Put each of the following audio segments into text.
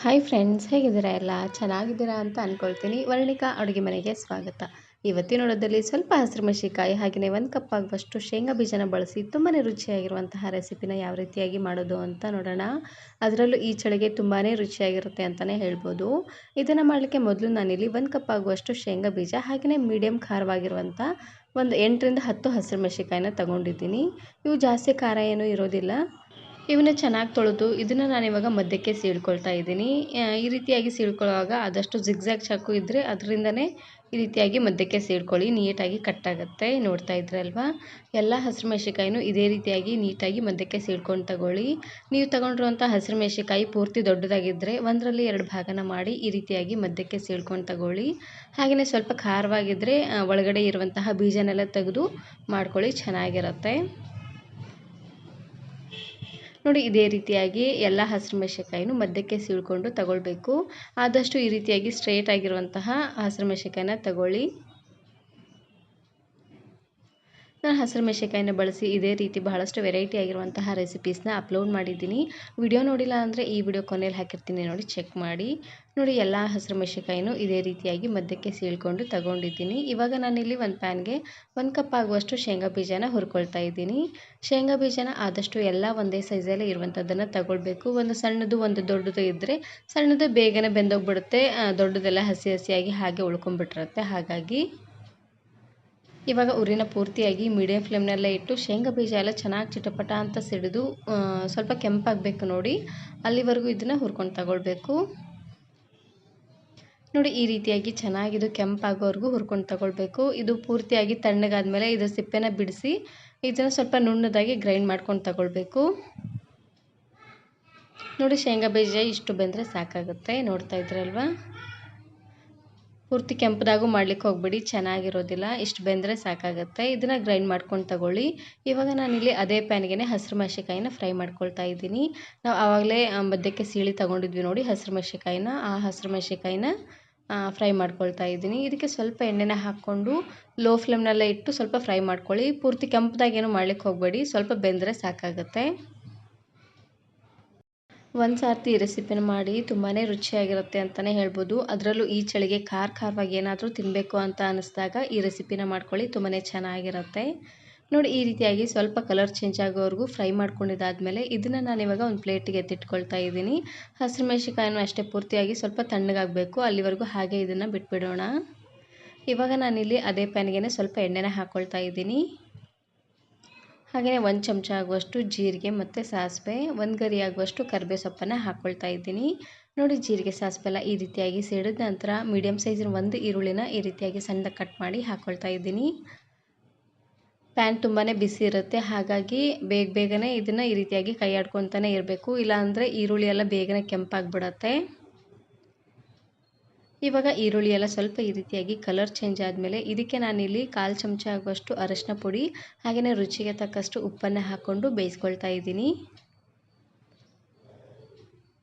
Hi friends, ಹೇಗಿದ್ದೀರಾ? ಎಲ್ಲ ಚೆನ್ನಾಗಿದ್ದೀರಾ ಅಂತ ಅಂದ್ಕೊಳ್ತೀನಿ. ವರ್ಣಿಕಾ ಅಡುಗೆ ಮನೆಗೆ ಸ್ವಾಗತ. ಇವತ್ತಿನ ನೋಡೋದಲ್ಲಿ ಸ್ವಲ್ಪ ಹಸಿರು ಮೆಣಸಿನಕಾಯಿ ಹಾಗೆಯೇ 1 ಕಪ್ ಆಗುವಷ್ಟು ಶೇಂಗಾ ಬೀಜನ ಬಳಸಿ ತುಂಬಾ ರುಚಿಯಾಗಿರುವಂತಹ ರೆಸಿಪಿನ ಯಾವ ರೀತಿಯಾಗಿ ಮಾಡೋದು ಅಂತ ನೋಡೋಣ. ಅದರಲ್ಲೂ ಈ ಚಳಿಗೆ ತುಂಬಾ ರುಚಿಯಾಗಿರುತ್ತೆ ಅಂತಲೇ ಹೇಳ್ಬೋದು. ಇದನ್ನು ಮಾಡಲಿಕ್ಕೆ ಮೊದಲು ನಾನಿಲ್ಲಿ 1 ಕಪ್ ಆಗುವಷ್ಟು ಶೇಂಗಾ ಬೀಜ ಹಾಗೆಯೇ ಮೀಡಿಯಮ್ ಖಾರವಾಗಿರುವಂಥ ಒಂದು 8ರಿಂದ 10 ಹಸಿರು ಮೆಣಸಿನಕಾಯಿನ ತೊಗೊಂಡಿದ್ದೀನಿ. ಇವು ಜಾಸ್ತಿ ಖಾರ ಏನೂ ಇರೋದಿಲ್ಲ. ಇವನ್ನ ಚೆನ್ನಾಗಿ ತೊಳೆದು ಇದನ್ನು ನಾನಿವಾಗ ಮಧ್ಯಕ್ಕೆ ಸೀಳ್ಕೊಳ್ತಾ ಇದ್ದೀನಿ. ಈ ರೀತಿಯಾಗಿ ಸೀಳ್ಕೊಳ್ಳುವಾಗ ಆದಷ್ಟು ಜಿಗ್‌ಜ್ಯಾಗ್ ಚಾಕು ಇದ್ದರೆ ಅದರಿಂದನೇ ಈ ರೀತಿಯಾಗಿ ಮಧ್ಯಕ್ಕೆ ಸೀಳ್ಕೊಳ್ಳಿ, ನೀಟಾಗಿ ಕಟ್ಟಾಗುತ್ತೆ. ನೋಡ್ತಾ ಇದ್ರಲ್ವಾ, ಎಲ್ಲ ಹಸಿರು ಮೆಣಸಿನಕಾಯಿನೂ ಇದೇ ರೀತಿಯಾಗಿ ನೀಟಾಗಿ ಮಧ್ಯಕ್ಕೆ ಸೀಳ್ಕೊಂಡು ತಗೊಳ್ಳಿ. ನೀವು ತಗೊಂಡಿರುವಂಥ ಹಸಿರು ಮೆಣಸಿನಕಾಯಿ ಪೂರ್ತಿ ದೊಡ್ಡದಾಗಿದ್ದರೆ 1ರಲ್ಲಿ 2 ಭಾಗನ ಮಾಡಿ ಈ ರೀತಿಯಾಗಿ ಮಧ್ಯಕ್ಕೆ ಸೀಳ್ಕೊಂಡು ತಗೊಳ್ಳಿ. ಹಾಗೆಯೇ ಸ್ವಲ್ಪ ಖಾರವಾಗಿದ್ದರೆ ಒಳಗಡೆ ಇರುವಂತಹ ಬೀಜನೆಲ್ಲ ತೆಗೆದು ಮಾಡ್ಕೊಳ್ಳಿ, ಚೆನ್ನಾಗಿರುತ್ತೆ. ನೋಡಿ, ಇದೇ ರೀತಿಯಾಗಿ ಎಲ್ಲ ಹಸಿರು ಮೆಣಸಿನಕಾಯಿನೂ ಮಧ್ಯಕ್ಕೆ ಸೀಳ್ಕೊಂಡು ತಗೊಳ್ಬೇಕು. ಆದಷ್ಟು ಈ ರೀತಿಯಾಗಿ ಸ್ಟ್ರೇಟ್ ಆಗಿರುವಂತಹ ಹಸಿರು ಮೆಣಸಿನಕಾಯಿನ ತಗೊಳ್ಳಿ. ನಾನು ಹಸಿರು ಮೆಣಸಿನಕಾಯಿನ ಬಳಸಿ ಇದೇ ರೀತಿ ಬಹಳಷ್ಟು ವೆರೈಟಿ ಆಗಿರುವಂತಹ ರೆಸಿಪೀಸ್ನ ಅಪ್ಲೋಡ್ ಮಾಡಿದ್ದೀನಿ. ವಿಡಿಯೋ ನೋಡಿಲ್ಲ ಅಂದರೆ ಈ ವಿಡಿಯೋ ಕೊನೆಯಲ್ಲಿ ಹಾಕಿರ್ತೀನಿ, ನೋಡಿ ಚೆಕ್ ಮಾಡಿ. ನೋಡಿ, ಎಲ್ಲ ಹಸಿರು ಮೆಣಸಿನಕಾಯಿನೂ ಇದೇ ರೀತಿಯಾಗಿ ಮಧ್ಯಕ್ಕೆ ಸೀಳ್ಕೊಂಡು ತಗೊಂಡಿದ್ದೀನಿ. ಇವಾಗ ನಾನಿಲ್ಲಿ ಒಂದು ಪ್ಯಾನ್ಗೆ 1 ಕಪ್ ಆಗುವಷ್ಟು ಶೇಂಗಾ ಬೀಜನ ಹುರ್ಕೊಳ್ತಾ ಇದ್ದೀನಿ. ಶೇಂಗಾ ಬೀಜನ ಆದಷ್ಟು ಎಲ್ಲ ಒಂದೇ ಸೈಜಲ್ಲೇ ಇರುವಂಥದ್ದನ್ನು ತಗೊಳ್ಬೇಕು. ಒಂದು ಸಣ್ಣದು ಒಂದು ದೊಡ್ಡದು ಇದ್ದರೆ ಸಣ್ಣದು ಬೇಗನೆ ಬೆಂದೋಗ್ಬಿಡುತ್ತೆ, ದೊಡ್ಡದೆಲ್ಲ ಹಸಿ ಹಸಿಯಾಗಿ ಹಾಗೆ ಉಳ್ಕೊಂಡ್ಬಿಟ್ಟಿರುತ್ತೆ. ಹಾಗಾಗಿ ಇವಾಗ ಉರಿನ ಪೂರ್ತಿಯಾಗಿ ಮೀಡಿಯಮ್ ಫ್ಲೇಮ್ನಲ್ಲೇ ಇಟ್ಟು ಶೇಂಗಾ ಬೀಜ ಎಲ್ಲ ಚೆನ್ನಾಗಿ ಚಿಟಪಟ ಅಂತ ಸಿಡಿದು ಸ್ವಲ್ಪ ಕೆಂಪಾಗಬೇಕು. ನೋಡಿ, ಅಲ್ಲಿವರೆಗೂ ಇದನ್ನು ಹುರ್ಕೊಂಡು ತಗೊಳ್ಬೇಕು. ನೋಡಿ, ಈ ರೀತಿಯಾಗಿ ಚೆನ್ನಾಗಿದು ಕೆಂಪಾಗೋವರೆಗೂ ಹುರ್ಕೊಂಡು ತಗೊಳ್ಬೇಕು. ಇದು ಪೂರ್ತಿಯಾಗಿ ತಣ್ಣಗಾದ್ಮೇಲೆ ಇದರ ಸಿಪ್ಪೆನ ಬಿಡಿಸಿ ಇದನ್ನು ಸ್ವಲ್ಪ ನುಣ್ಣದಾಗಿ ಗ್ರೈಂಡ್ ಮಾಡ್ಕೊಂಡು ತಗೊಳ್ಬೇಕು. ನೋಡಿ, ಶೇಂಗಾ ಬೀಜ ಇಷ್ಟು ಬೆಂದರೆ ಸಾಕಾಗುತ್ತೆ. ನೋಡ್ತಾ ಇದ್ರಲ್ವಾ, ಪೂರ್ತಿ ಕೆಂಪದಾಗೂ ಮಾಡ್ಲಿಕ್ಕೆ ಹೋಗ್ಬಿಡಿ, ಚೆನ್ನಾಗಿರೋದಿಲ್ಲ. ಇಷ್ಟು ಬೆಂದರೆ ಸಾಕಾಗುತ್ತೆ. ಇದನ್ನು ಗ್ರೈಂಡ್ ಮಾಡ್ಕೊಂಡು ತಗೊಳ್ಳಿ. ಇವಾಗ ನಾನಿಲ್ಲಿ ಅದೇ ಪ್ಯಾನ್ಗೆ ಹಸಿರು ಮೆಣಸಿನಕಾಯಿನ ಫ್ರೈ ಮಾಡ್ಕೊಳ್ತಾ ಇದ್ದೀನಿ. ನಾವು ಆವಾಗಲೇ ಮಧ್ಯಕ್ಕೆ ಸೀಳಿ ತಗೊಂಡಿದ್ವಿ ನೋಡಿ ಹಸಿರು ಮೆಣಸಿನಕಾಯಿನ, ಆ ಹಸಿರು ಮೆಣಸಿನಕಾಯಿನ ಫ್ರೈ ಮಾಡ್ಕೊಳ್ತಾ ಇದ್ದೀನಿ. ಇದಕ್ಕೆ ಸ್ವಲ್ಪ ಎಣ್ಣೆನ ಹಾಕ್ಕೊಂಡು ಲೋ ಫ್ಲೇಮ್ನಲ್ಲೇ ಇಟ್ಟು ಸ್ವಲ್ಪ ಫ್ರೈ ಮಾಡ್ಕೊಳ್ಳಿ. ಪೂರ್ತಿ ಕೆಂಪದಾಗೇನು ಮಾಡ್ಲಿಕ್ಕೆ ಹೋಗಬೇಡಿ, ಸ್ವಲ್ಪ ಬೆಂದರೆ ಸಾಕಾಗುತ್ತೆ. ಒಂದು ಸಾರ್ತಿ ಈ ರೆಸಿಪಿನ ಮಾಡಿ ತುಂಬಾ ರುಚಿಯಾಗಿರುತ್ತೆ ಅಂತಲೇ ಹೇಳ್ಬೋದು. ಅದರಲ್ಲೂ ಈ ಚಳಿಗೆ ಖಾರವಾಗಿ ಏನಾದರೂ ತಿನ್ನಬೇಕು ಅಂತ ಅನ್ನಿಸ್ದಾಗ ಈ ರೆಸಿಪಿನ ಮಾಡ್ಕೊಳ್ಳಿ, ತುಂಬಾ ಚೆನ್ನಾಗಿರುತ್ತೆ. ನೋಡಿ, ಈ ರೀತಿಯಾಗಿ ಸ್ವಲ್ಪ ಕಲರ್ ಚೇಂಜ್ ಆಗೋವರೆಗೂ ಫ್ರೈ ಮಾಡ್ಕೊಂಡಿದ್ದಾದಮೇಲೆ ಇದನ್ನು ನಾನಿವಾಗ ಒಂದು ಪ್ಲೇಟಿಗೆ ಎತ್ತಿಟ್ಕೊಳ್ತಾ ಇದ್ದೀನಿ. ಹಸಿರು ಮೆಣಸಿನಕಾಯಿನೂ ಅಷ್ಟೇ ಪೂರ್ತಿಯಾಗಿ ಸ್ವಲ್ಪ ತಣ್ಣಗಾಗಬೇಕು, ಅಲ್ಲಿವರೆಗೂ ಹಾಗೆ ಇದನ್ನು ಬಿಟ್ಬಿಡೋಣ. ಇವಾಗ ನಾನಿಲ್ಲಿ ಅದೇ ಪ್ಯಾನ್ಗೆ ಸ್ವಲ್ಪ ಎಣ್ಣೆನ ಹಾಕ್ಕೊಳ್ತಾ ಇದ್ದೀನಿ. ಹಾಗೆಯೇ 1 ಚಮಚ ಆಗುವಷ್ಟು ಜೀರಿಗೆ ಮತ್ತು ಸಾಸಿವೆ, 1 ಗರಿ ಆಗುವಷ್ಟು ಕರಿಬೇವು ಸೊಪ್ಪನ್ನು ಹಾಕ್ಕೊಳ್ತಾ ಇದ್ದೀನಿ. ನೋಡಿ, ಜೀರಿಗೆ ಸಾಸಿವೆ ಎಲ್ಲ ಈ ರೀತಿಯಾಗಿ ಸಿಡಿದ ನಂತರ ಮೀಡಿಯಮ್ ಸೈಜಿನ 1 ಈರುಳ್ಳಿನ ಈ ರೀತಿಯಾಗಿ ಸಣ್ಣದಾಗಿ ಕಟ್ ಮಾಡಿ ಹಾಕ್ಕೊಳ್ತಾ ಇದ್ದೀನಿ. ಪ್ಯಾನ್ ತುಂಬಾ ಬಿಸಿ ಇರುತ್ತೆ, ಹಾಗಾಗಿ ಬೇಗನೆ ಇದನ್ನು ಈ ರೀತಿಯಾಗಿ ಕೈ ಆಡ್ಕೊತಾನೆ ಇರಬೇಕು, ಇಲ್ಲಾಂದರೆ ಈರುಳ್ಳಿ ಎಲ್ಲ ಬೇಗನೆ ಕೆಂಪಾಗಿಬಿಡತ್ತೆ. ಇವಾಗ ಈರುಳ್ಳಿ ಎಲ್ಲ ಸ್ವಲ್ಪ ಈ ರೀತಿಯಾಗಿ ಕಲರ್ ಚೇಂಜ್ ಆದಮೇಲೆ ಇದಕ್ಕೆ ನಾನಿಲ್ಲಿ 1/4 ಚಮಚ ಆಗುವಷ್ಟು ಅರಶಿನ ಪುಡಿ ಹಾಗೆಯೇ ರುಚಿಗೆ ತಕ್ಕಷ್ಟು ಉಪ್ಪನ್ನು ಹಾಕ್ಕೊಂಡು ಬೇಯಿಸ್ಕೊಳ್ತಾ ಇದ್ದೀನಿ.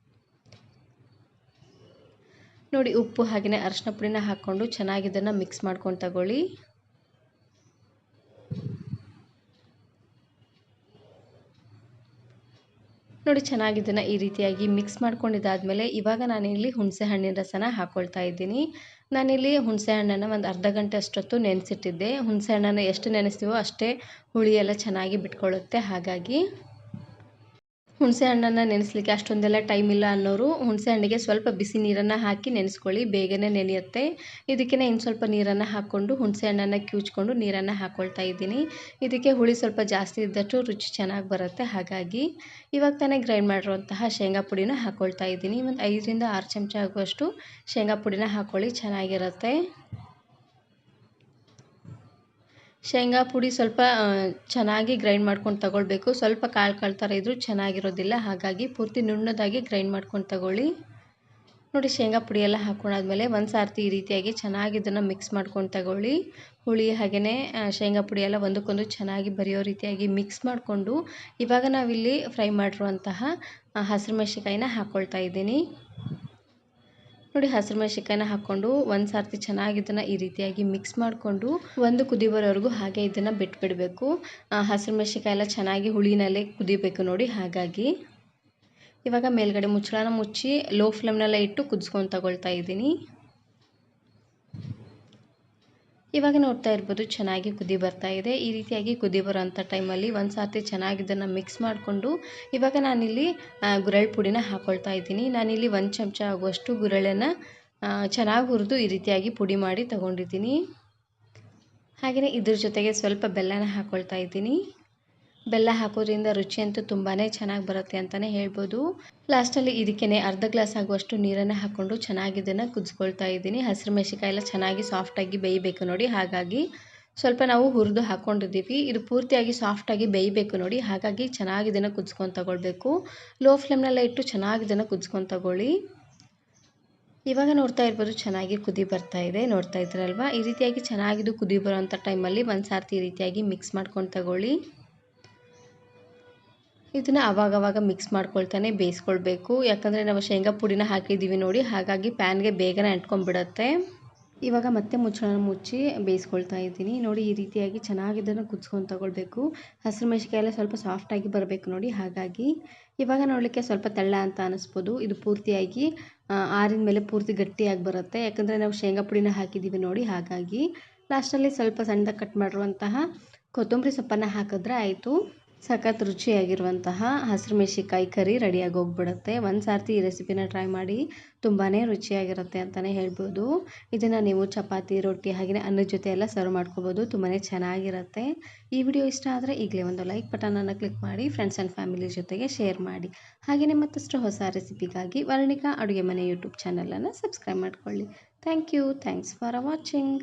ನೋಡಿ, ಉಪ್ಪು ಹಾಗೆಯೇ ಅರಶಿನ ಪುಡಿನ ಹಾಕ್ಕೊಂಡು ಚೆನ್ನಾಗಿ ಇದನ್ನು ಮಿಕ್ಸ್ ಮಾಡ್ಕೊಂಡು ತಗೊಳ್ಳಿ. ನೋಡಿ, ಚೆನ್ನಾಗಿ ಇದನ್ನು ಈ ರೀತಿಯಾಗಿ ಮಿಕ್ಸ್ ಮಾಡ್ಕೊಂಡಿದ್ದಾದಮೇಲೆ ಇವಾಗ ನಾನಿಲ್ಲಿ ಹುಣಸೆ ಹಣ್ಣಿನ ರಸನ ಹಾಕ್ಕೊಳ್ತಾ ಇದ್ದೀನಿ. ನಾನಿಲ್ಲಿ ಹುಣಸೆ ಹಣ್ಣನ್ನು ಒಂದು ಅರ್ಧ ಗಂಟೆ ಅಷ್ಟೊತ್ತು ನೆನೆಸಿಟ್ಟಿದ್ದೆ. ಹುಣಸೆ ಹಣ್ಣನ್ನು ಎಷ್ಟು ನೆನೆಸ್ತೀವೋ ಅಷ್ಟೇ ಹುಳಿ ಎಲ್ಲ ಚೆನ್ನಾಗಿ ಬಿಟ್ಕೊಳ್ಳುತ್ತೆ. ಹಾಗಾಗಿ ಹುಣಸೆ ಹಣ್ಣನ್ನು ನೆನೆಸಲಿಕ್ಕೆ ಅಷ್ಟೊಂದೆಲ್ಲ ಟೈಮ್ ಇಲ್ಲ ಅನ್ನೋರು ಹುಣಸೆ ಹಣ್ಣಿಗೆ ಸ್ವಲ್ಪ ಬಿಸಿ ನೀರನ್ನು ಹಾಕಿ ನೆನೆಸ್ಕೊಳ್ಳಿ, ಬೇಗನೆ ನೆನೆಯುತ್ತೆ. ಇದಕ್ಕೆ ಇನ್ನು ಸ್ವಲ್ಪ ನೀರನ್ನು ಹಾಕ್ಕೊಂಡು ಹುಣಸೆ ಹಣ್ಣನ್ನು ಕಿವುಚ್ಕೊಂಡು ನೀರನ್ನು ಹಾಕ್ಕೊಳ್ತಾ ಇದ್ದೀನಿ. ಇದಕ್ಕೆ ಹುಳಿ ಸ್ವಲ್ಪ ಜಾಸ್ತಿ ಇದ್ದಷ್ಟು ರುಚಿ ಚೆನ್ನಾಗಿ ಬರುತ್ತೆ. ಹಾಗಾಗಿ ಇವಾಗ ತಾನೇ ಗ್ರೈಂಡ್ ಮಾಡಿರುವಂತಹ ಶೇಂಗಾ ಪುಡಿನ ಹಾಕ್ಕೊಳ್ತಾ ಇದ್ದೀನಿ. ಒಂದು 5ರಿಂದ 6 ಚಮಚ ಆಗುವಷ್ಟು ಶೇಂಗಾ ಪುಡಿನ ಹಾಕ್ಕೊಳ್ಳಿ, ಚೆನ್ನಾಗಿರುತ್ತೆ. ಶೇಂಗಾ ಪುಡಿ ಸ್ವಲ್ಪ ಚೆನ್ನಾಗಿ ಗ್ರೈಂಡ್ ಮಾಡ್ಕೊಂಡು ತಗೊಳ್ಬೇಕು. ಸ್ವಲ್ಪ ಕಾಳು ಥರ ಇದ್ದರೂ ಚೆನ್ನಾಗಿರೋದಿಲ್ಲ, ಹಾಗಾಗಿ ಪೂರ್ತಿ ನುಣ್ಣದಾಗಿ ಗ್ರೈಂಡ್ ಮಾಡ್ಕೊಂಡು ತಗೊಳ್ಳಿ. ನೋಡಿ, ಶೇಂಗಾ ಪುಡಿ ಎಲ್ಲ ಹಾಕ್ಕೊಂಡಾದ್ಮೇಲೆ ಒಂದು ಸಾರ್ತಿ ಈ ರೀತಿಯಾಗಿ ಚೆನ್ನಾಗಿ ಇದನ್ನು ಮಿಕ್ಸ್ ಮಾಡ್ಕೊಂಡು ತಗೊಳ್ಳಿ. ಹುಳಿ ಹಾಗೆಯೇ ಶೇಂಗಾ ಪುಡಿ ಎಲ್ಲ ಒಂದಕ್ಕೊಂದು ಚೆನ್ನಾಗಿ ಬರೆಯೋ ರೀತಿಯಾಗಿ ಮಿಕ್ಸ್ ಮಾಡಿಕೊಂಡು ಇವಾಗ ನಾವಿಲ್ಲಿ ಫ್ರೈ ಮಾಡಿರುವಂತಹ ಹಸಿರು ಮೆಣಸಿನಕಾಯಿನ ಹಾಕ್ಕೊಳ್ತಾ ಇದ್ದೀನಿ. ನೋಡಿ, ಹಸಿರು ಮೆಣಸಿನಕಾಯಿನ ಹಾಕ್ಕೊಂಡು ಒಂದು ಸಾರ್ತಿ ಚೆನ್ನಾಗಿ ಇದನ್ನು ಈ ರೀತಿಯಾಗಿ ಮಿಕ್ಸ್ ಮಾಡಿಕೊಂಡು ಒಂದು ಕುದಿ ಬರೋವರೆಗೂ ಹಾಗೆ ಇದನ್ನು ಬಿಟ್ಬಿಡಬೇಕು. ಹಸಿರು ಮೆಣಸಿನಕಾಯಿ ಎಲ್ಲ ಚೆನ್ನಾಗಿ ಹುಳಿನಲ್ಲೇ ಕುದಿಬೇಕು ನೋಡಿ. ಹಾಗಾಗಿ ಇವಾಗ ಮೇಲ್ಗಡೆ ಮುಚ್ಚಳನ ಮುಚ್ಚಿ ಲೋ ಫ್ಲೇಮ್ನಲ್ಲೇ ಇಟ್ಟು ಕುದಿಸ್ಕೊಂಡು ತಗೊಳ್ತಾ ಇದ್ದೀನಿ. ಇವಾಗ ನೋಡ್ತಾ ಇರ್ಬೋದು ಚೆನ್ನಾಗಿ ಕುದಿ ಬರ್ತಾ ಇದೆ. ಈ ರೀತಿಯಾಗಿ ಕುದಿ ಬರೋಂಥ ಟೈಮಲ್ಲಿ ಒಂದು ಸರ್ತಿ ಚೆನ್ನಾಗಿ ಇದನ್ನು ಮಿಕ್ಸ್ ಮಾಡಿಕೊಂಡು ಇವಾಗ ನಾನಿಲ್ಲಿ ಗುರೆಳ್ಳು ಪುಡಿನ ಹಾಕ್ಕೊಳ್ತಾ ಇದ್ದೀನಿ. ನಾನಿಲ್ಲಿ 1 ಚಮಚ ಆಗುವಷ್ಟು ಗುರೆಳ್ಳನ್ನು ಚೆನ್ನಾಗಿ ಹುರಿದು ಈ ರೀತಿಯಾಗಿ ಪುಡಿ ಮಾಡಿ ತಗೊಂಡಿದ್ದೀನಿ. ಹಾಗೆಯೇ ಇದ್ರ ಜೊತೆಗೆ ಸ್ವಲ್ಪ ಬೆಲ್ಲನ ಹಾಕ್ಕೊಳ್ತಾ ಇದ್ದೀನಿ. ಬೆಲ್ಲ ಹಾಕೋದ್ರಿಂದ ರುಚಿ ಅಂತೂ ತುಂಬಾ ಚೆನ್ನಾಗಿ ಬರುತ್ತೆ ಅಂತಲೇ ಹೇಳ್ಬೋದು. ಲಾಸ್ಟಲ್ಲಿ ಇದಕ್ಕೇ ಅರ್ಧ ಗ್ಲಾಸ್ ಆಗುವಷ್ಟು ನೀರನ್ನು ಹಾಕ್ಕೊಂಡು ಚೆನ್ನಾಗಿ ಇದನ್ನು ಕುದಿಸ್ಕೊಳ್ತಾ ಇದ್ದೀನಿ. ಹಸಿರು ಮೆಣಸಿನಕಾಯಿ ಎಲ್ಲ ಚೆನ್ನಾಗಿ ಸಾಫ್ಟಾಗಿ ಬೇಯಬೇಕು ನೋಡಿ, ಹಾಗಾಗಿ ಸ್ವಲ್ಪ ನಾವು ಹುರಿದು ಹಾಕ್ಕೊಂಡಿದ್ದೀವಿ. ಇದು ಪೂರ್ತಿಯಾಗಿ ಸಾಫ್ಟಾಗಿ ಬೇಯಬೇಕು ನೋಡಿ, ಹಾಗಾಗಿ ಚೆನ್ನಾಗಿ ಇದನ್ನು ಕುದಿಸ್ಕೊಂಡು ತಗೊಳ್ಬೇಕು. ಲೋ ಫ್ಲೇಮ್ನಲ್ಲೇ ಇಟ್ಟು ಚೆನ್ನಾಗಿ ಇದನ್ನು ಕುದಿಸ್ಕೊಂಡು ತಗೊಳ್ಳಿ. ಇವಾಗ ನೋಡ್ತಾ ಇರ್ಬೋದು ಚೆನ್ನಾಗಿ ಕುದಿ ಬರ್ತಾ ಇದೆ, ನೋಡ್ತಾ ಇದ್ದೀರಲ್ವಾ. ಈ ರೀತಿಯಾಗಿ ಚೆನ್ನಾಗಿದು ಕುದಿ ಬರೋಂಥ ಟೈಮಲ್ಲಿ ಒಂದು ಸಾರ್ತಿ ಈ ರೀತಿಯಾಗಿ ಮಿಕ್ಸ್ ಮಾಡ್ಕೊಂಡು ತಗೊಳ್ಳಿ. ಇದನ್ನು ಆವಾಗವಾಗ ಮಿಕ್ಸ್ ಮಾಡ್ಕೊಳ್ತಾನೆ ಬೇಯಿಸ್ಕೊಳ್ಬೇಕು. ಯಾಕಂದರೆ ನಾವು ಶೇಂಗಾ ಪುಡಿನ ಹಾಕಿದ್ದೀವಿ ನೋಡಿ, ಹಾಗಾಗಿ ಪ್ಯಾನ್ಗೆ ಬೇಗನೆ ಅಂಟ್ಕೊಂಡ್ಬಿಡತ್ತೆ. ಇವಾಗ ಮತ್ತೆ ಮುಚ್ಚಳನ ಮುಚ್ಚಿ ಬೇಯಿಸ್ಕೊಳ್ತಾ ಇದ್ದೀನಿ ನೋಡಿ. ಈ ರೀತಿಯಾಗಿ ಚೆನ್ನಾಗಿ ಇದನ್ನು ಕುದಿಸ್ಕೊಂಡು ತಗೊಳ್ಬೇಕು. ಹಸಿರು ಮೆಣಸಿನಕಾಯಿ ಎಲ್ಲ ಸ್ವಲ್ಪ ಸಾಫ್ಟಾಗಿ ಬರಬೇಕು ನೋಡಿ, ಹಾಗಾಗಿ ಇವಾಗ ನೋಡಲಿಕ್ಕೆ ಸ್ವಲ್ಪ ತೆಳ್ಳ ಅಂತ ಅನ್ನಿಸ್ಬೋದು. ಇದು ಪೂರ್ತಿಯಾಗಿ ಆರಿದ ಮೇಲೆ ಪೂರ್ತಿ ಗಟ್ಟಿಯಾಗಿ ಬರುತ್ತೆ. ಯಾಕಂದರೆ ನಾವು ಶೇಂಗಾ ಪುಡಿನ ಹಾಕಿದ್ದೀವಿ ನೋಡಿ, ಹಾಗಾಗಿ ಲಾಸ್ಟಲ್ಲಿ ಸ್ವಲ್ಪ ಸಣ್ಣದಾಗಿ ಕಟ್ ಮಾಡಿರುವಂತಹ ಕೊತ್ತಂಬರಿ ಸೊಪ್ಪನ್ನು ಹಾಕಿದ್ರೆ ಆಯಿತು. ಸಖತ್ ರುಚಿಯಾಗಿರುವಂತಹ ಹಸಿರು ಮೆಣಸಿನಕಾಯಿ ಕರಿ ರೆಡಿಯಾಗಿ ಹೋಗ್ಬಿಡುತ್ತೆ. ಒಂದು ಸಾರ್ತಿ ಈ ರೆಸಿಪಿನ ಟ್ರೈ ಮಾಡಿ, ತುಂಬಾ ರುಚಿಯಾಗಿರುತ್ತೆ ಅಂತಲೇ ಹೇಳ್ಬೋದು. ಇದನ್ನು ನೀವು ಚಪಾತಿ, ರೊಟ್ಟಿ ಹಾಗೆಯೇ ಅನ್ನದ ಜೊತೆ ಎಲ್ಲ ಸರ್ವ್ ಮಾಡ್ಕೋಬೋದು. ತುಂಬಾ ಚೆನ್ನಾಗಿರುತ್ತೆ. ಈ ವಿಡಿಯೋ ಇಷ್ಟ ಆದರೆ ಈಗಲೇ ಒಂದು ಲೈಕ್ ಬಟನನ್ನು ಕ್ಲಿಕ್ ಮಾಡಿ, ಫ್ರೆಂಡ್ಸ್ ಆ್ಯಂಡ್ ಫ್ಯಾಮಿಲಿ ಜೊತೆಗೆ ಶೇರ್ ಮಾಡಿ. ಹಾಗೆಯೇ ಮತ್ತಷ್ಟು ಹೊಸ ರೆಸಿಪಿಗಾಗಿ ವರ್ಣಿಕಾ ಅಡುಗೆ ಮನೆ ಯೂಟ್ಯೂಬ್ ಚಾನಲನ್ನು ಸಬ್ಸ್ಕ್ರೈಬ್ ಮಾಡ್ಕೊಳ್ಳಿ. Thank you. Thanks for watching.